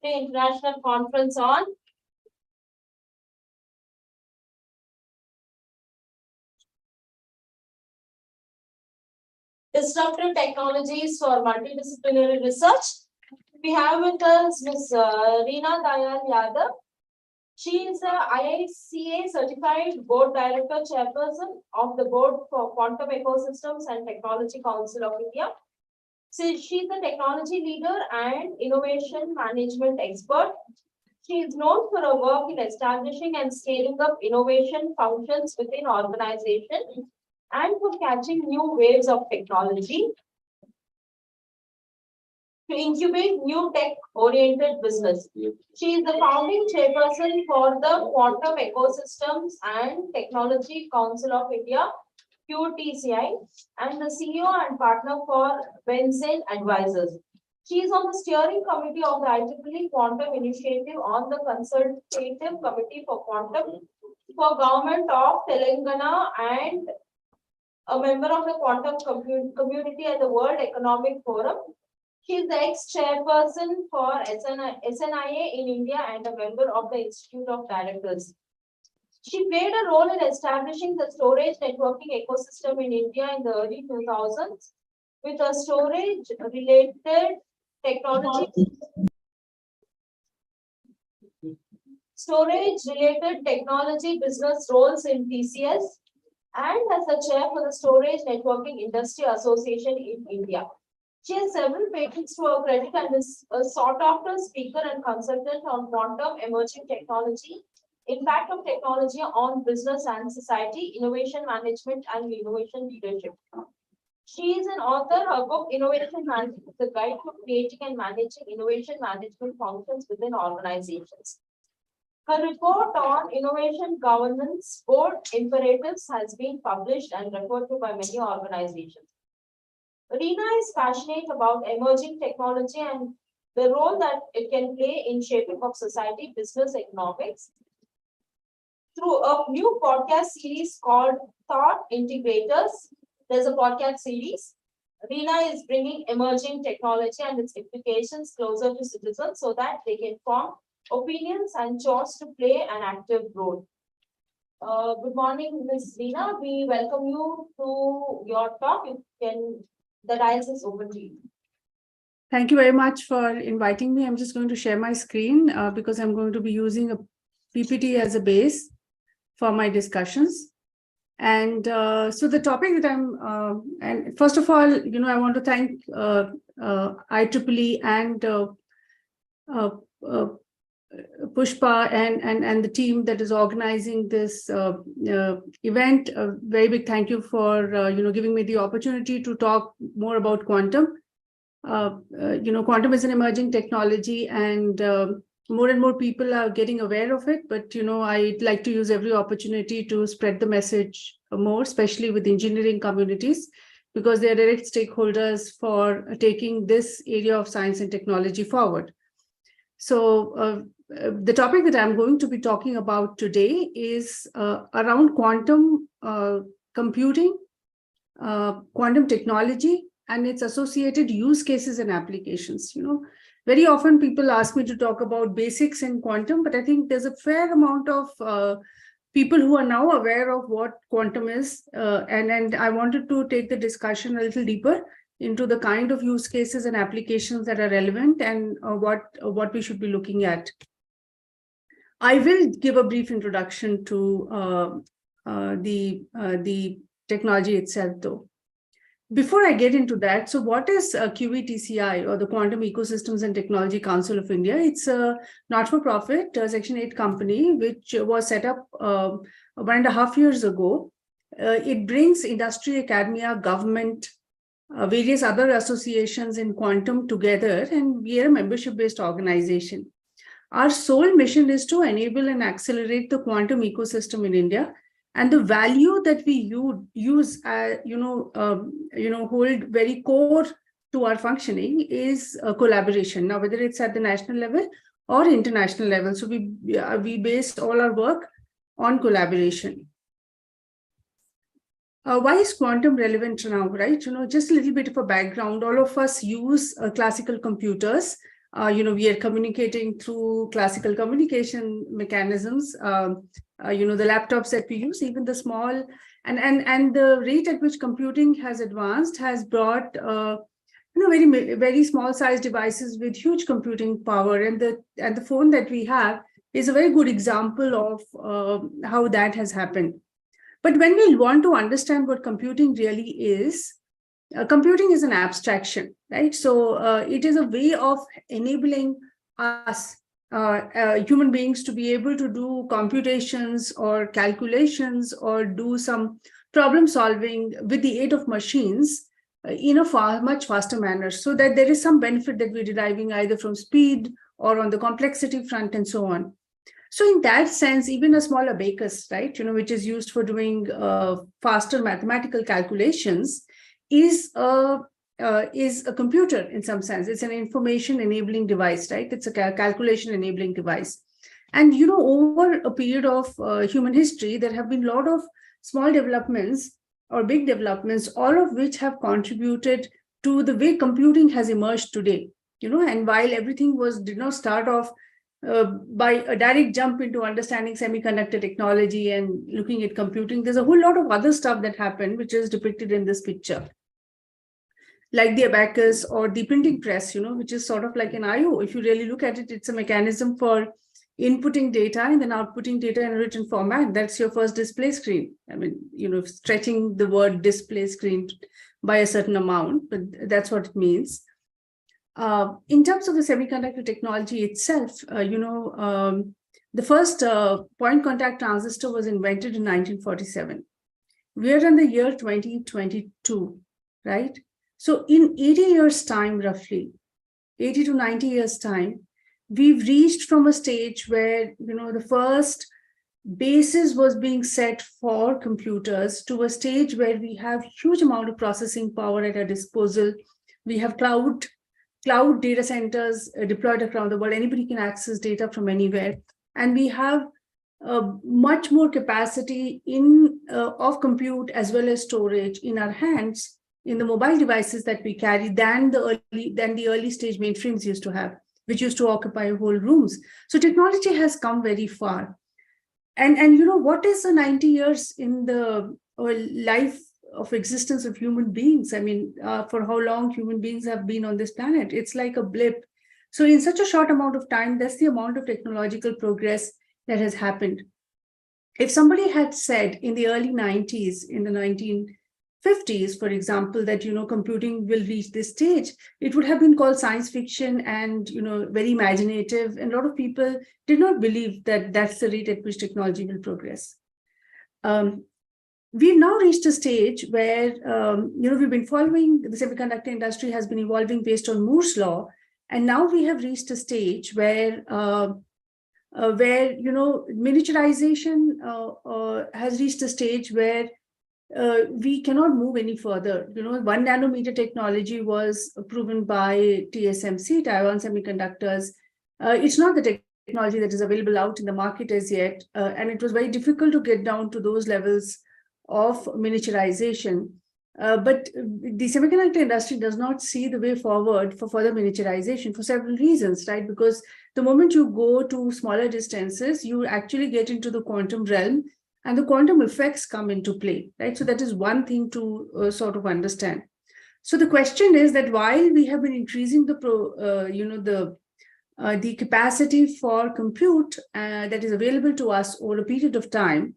International Conference on Disruptive Technologies for Multidisciplinary Research. We have with us Ms. Reena Dayananda. She is a IICA certified board director chairperson of the board for Quantum Ecosystems and Technology Council of India. So she's a technology leader and innovation management expert. She is known for her work in establishing and scaling up innovation functions within organizations and for catching new waves of technology to incubate new tech-oriented business. She is the founding chairperson for the Quantum Ecosystems and Technology Council of India, QTCI, and the CEO and partner for Benzene Advisors. She is on the steering committee of the IEEE Quantum Initiative on the Consultative Committee for Quantum for Government of Telangana and a member of the Quantum Community at the World Economic Forum. She is the ex-chairperson for SNIA in India and a member of the Institute of Directors. She played a role in establishing the storage networking ecosystem in India in the early 2000s with a storage-related technology business roles in TCS and as the chair for the Storage Networking Industry Association in India. She has several patents to her credit and is a sought-after speaker and consultant on quantum emerging technology, impact of technology on business and society, innovation management, and innovation leadership. She is an author. Her book, Innovation Management, is a guide to creating and managing innovation management functions within organizations. Her report on innovation governance board imperatives has been published and referred to by many organizations. Reena is passionate about emerging technology and the role that it can play in shaping of society, business, economics. Through a new podcast series called Thought Integrators, there's a podcast series. Reena is bringing emerging technology and its implications closer to citizens so that they can form opinions and choose to play an active role. Good morning, Ms. Reena. We welcome you to your talk. The dais is open to you. Thank you very much for inviting me. I'm just going to share my screen because I'm going to be using a PPT as a base for my discussions. And so the topic that and first of all, I want to thank IEEE and Pushpa and the team that is organizing this event. A very big thank you for giving me the opportunity to talk more about quantum. Quantum is an emerging technology, and more and more people are getting aware of it. But I'd like to use every opportunity to spread the message more, especially with engineering communities, because they're direct stakeholders for taking this area of science and technology forward. So the topic that I'm going to be talking about today is around quantum computing, quantum technology, and its associated use cases and applications. Very often people ask me to talk about basics in quantum, but I think there's a fair amount of people who are now aware of what quantum is, and I wanted to take the discussion a little deeper into the kind of use cases and applications that are relevant and what we should be looking at. I will give a brief introduction to the technology itself, though. Before I get into that, so what is QETCI, or the Quantum Ecosystems and Technology Council of India? It's a not-for-profit Section 8 company, which was set up 1.5 years ago. It brings industry, academia, government, various other associations in quantum together, and we are a membership-based organization. Our sole mission is to enable and accelerate the quantum ecosystem in India, and the value that we use, hold very core to our functioning is collaboration. Now, whether it's at the national level or international level, so we base all our work on collaboration. Why is quantum relevant now, right? Just a little bit of a background. All of us use classical computers We are communicating through classical communication mechanisms. The laptops that we use, even the small, and the rate at which computing has advanced has brought very small size devices with huge computing power, and the phone that we have is a very good example of how that has happened. But when we want to understand what computing really is, computing is an abstraction, right? So it is a way of enabling us, human beings, to be able to do computations or calculations or do some problem solving with the aid of machines in a much faster manner, so that there is some benefit that we're deriving either from speed or on the complexity front and so on. So in that sense, even a small abacus, right, which is used for doing faster mathematical calculations, is a computer in some sense. It's an information enabling device, right? It's a calculation enabling device. And, over a period of human history, there have been a lot of small developments or big developments, all of which have contributed to the way computing has emerged today. And while everything did not start off by a direct jump into understanding semiconductor technology and looking at computing, there's a whole lot of other stuff that happened, which is depicted in this picture, like the abacus or the printing press, which is sort of like an I/O. If you really look at it, it's a mechanism for inputting data and then outputting data in a written format. That's your first display screen. I mean, stretching the word display screen by a certain amount, but that's what it means. In terms of the semiconductor technology itself, the first point contact transistor was invented in 1947. We're in the year 2022, right? So in 80 years' time, roughly, 80 to 90 years' time, we've reached from a stage where, the first basis was being set for computers to a stage where we have huge amount of processing power at our disposal. We have cloud data centers deployed around the world. Anybody can access data from anywhere. And we have much more capacity of compute as well as storage in our hands, in the mobile devices that we carry, than the early stage mainframes used to have, which used to occupy whole rooms. So technology has come very far. And what is the 90 years in the life of existence of human beings? I mean, for how long human beings have been on this planet? It's like a blip. So in such a short amount of time, that's the amount of technological progress that has happened. If somebody had said in the early 90s, in the 1950s, for example, that, computing will reach this stage, it would have been called science fiction and, very imaginative. And a lot of people did not believe that that's the rate at which technology will progress. We've now reached a stage where, we've been following, the semiconductor industry has been evolving based on Moore's law. And now we have reached a stage where miniaturization has reached a stage where we cannot move any further. 1 nanometer technology was proven by TSMC, Taiwan Semiconductors. It's not the technology that is available out in the market as yet. And it was very difficult to get down to those levels of miniaturization. But the semiconductor industry does not see the way forward for further miniaturization for several reasons, right? Because the moment you go to smaller distances, you actually get into the quantum realm, and the quantum effects come into play, right? So that is one thing to sort of understand. So the question is that while we have been increasing the capacity for compute that is available to us over a period of time,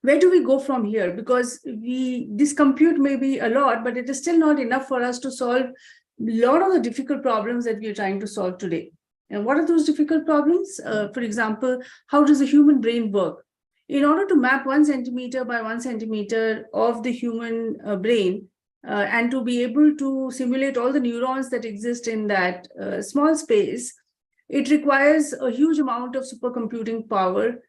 where do we go from here? Because this compute may be a lot, but it is still not enough for us to solve a lot of the difficult problems that we are trying to solve today. And what are those difficult problems? For example, how does the human brain work? In order to map 1 centimeter by 1 centimeter of the human brain, and to be able to simulate all the neurons that exist in that small space, it requires a huge amount of supercomputing power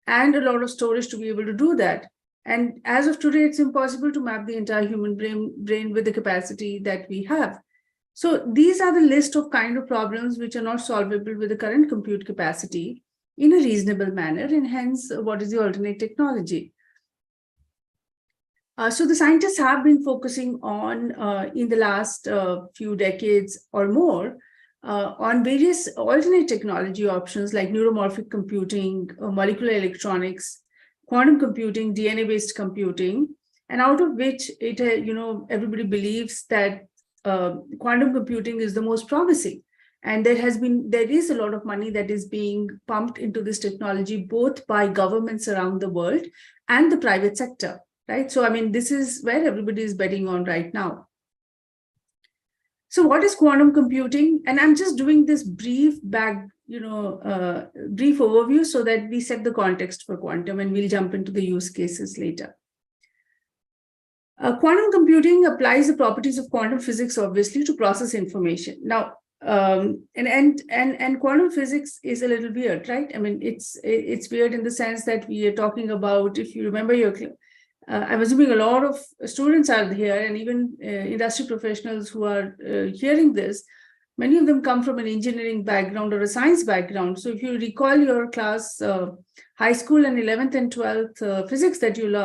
and a lot of storage to be able to do that. And as of today, it's impossible to map the entire human brain with the capacity that we have. So these are the list of kind of problems which are not solvable with the current compute capacity in a reasonable manner, and hence, what is the alternate technology? So the scientists have been focusing on, in the last few decades or more, on various alternate technology options like neuromorphic computing, molecular electronics, quantum computing, DNA-based computing, and out of which it, everybody believes that quantum computing is the most promising. And there is a lot of money that is being pumped into this technology, both by governments around the world and the private sector, right? So, I mean, this is where everybody is betting on right now. So what is quantum computing? And I'm just doing this brief overview so that we set the context for quantum, and we'll jump into the use cases later. Quantum computing applies the properties of quantum physics, obviously, to process information. Now, and quantum physics is a little weird, right? I mean, it's weird in the sense that we are talking about, if you remember your I'm assuming a lot of students are here, and even industry professionals who are hearing this, many of them come from an engineering background or a science background. So if you recall your class, high school and 11th and 12th physics that you learned,